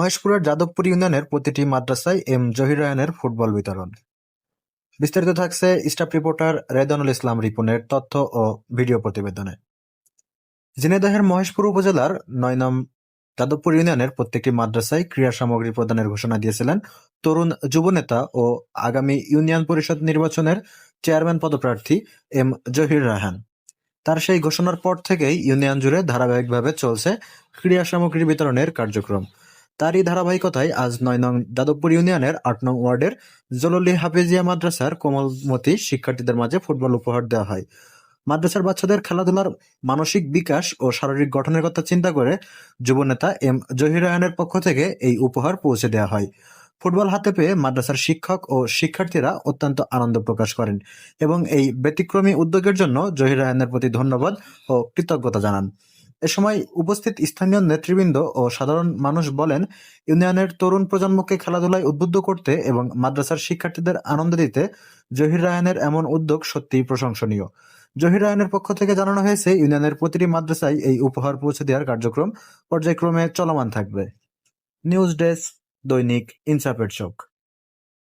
মহেশপুরের যাদবপুর ইউনিয়নের প্রতিটি মাদ্রাসায় এম জহির রায়হানের ফুটবল বিতরণ। বিস্তারিত থাকছে স্টাফ রিপোর্টার রেদনুল ইসলাম রিপনের তথ্য ও ভিডিও প্রতিবেদনে। ঝিনাইদহের মহেশপুর উপজেলার ৯ নং যাদবপুর ইউনিয়নের প্রত্যেকটি মাদ্রাসায় ক্রীড়া সামগ্রী প্রদানের ঘোষণা দিয়েছিলেন তরুণ যুবনেতা ও আগামী ইউনিয়ন পরিষদ নির্বাচনের চেয়ারম্যান পদপ্রার্থী এম জহির রায়হান। তার সেই ঘোষণার পর থেকেই ইউনিয়ন জুড়ে ধারাবাহিকভাবে চলছে ক্রীড়া সামগ্রী বিতরণের কার্যক্রম। তারই ধারাবাহিকতায় আজ ৯ নং যাদবপুর ইউনিয়নের ৮ নং ওয়ার্ডের জললি হাফেজিয়া মাদ্রাসার কোমলমতি শিক্ষার্থীদের মাঝে ফুটবল উপহার দেওয়া হয়। মাদ্রাসার বাচ্চাদের খেলাধুলার মানসিক বিকাশ ও শারীরিক গঠনের কথা চিন্তা করে যুবনেতা এম জহির রায়হানের পক্ষ থেকে এই উপহার পৌঁছে দেওয়া হয়। ফুটবল হাতে পেয়ে মাদ্রাসার শিক্ষক ও শিক্ষার্থীরা অত্যন্ত আনন্দ প্রকাশ করেন এবং এই ব্যতিক্রমী উদ্যোগের জন্য জহির রায়হানের প্রতি ধন্যবাদ ও কৃতজ্ঞতা জানান। এ সময় উপস্থিত স্থানীয় নেতৃবৃন্দ ও সাধারণ মানুষ বলেন, ইউনিয়নের তরুণ প্রজন্মকে খেলাধুলায় উদ্বুদ্ধ করতে এবং মাদ্রাসার শিক্ষার্থীদের আনন্দ দিতে জহির রায়হানের এমন উদ্যোগ সত্যিই প্রশংসনীয়। জহির রায়হানের পক্ষ থেকে জানানো হয়েছে, ইউনিয়নের প্রতিটি মাদ্রাসায় এই উপহার পৌঁছে দেওয়ার কার্যক্রম পর্যায়ক্রমে চলমান থাকবে। নিউজ ডেস্ক, দৈনিক ইনসাফের চোখ।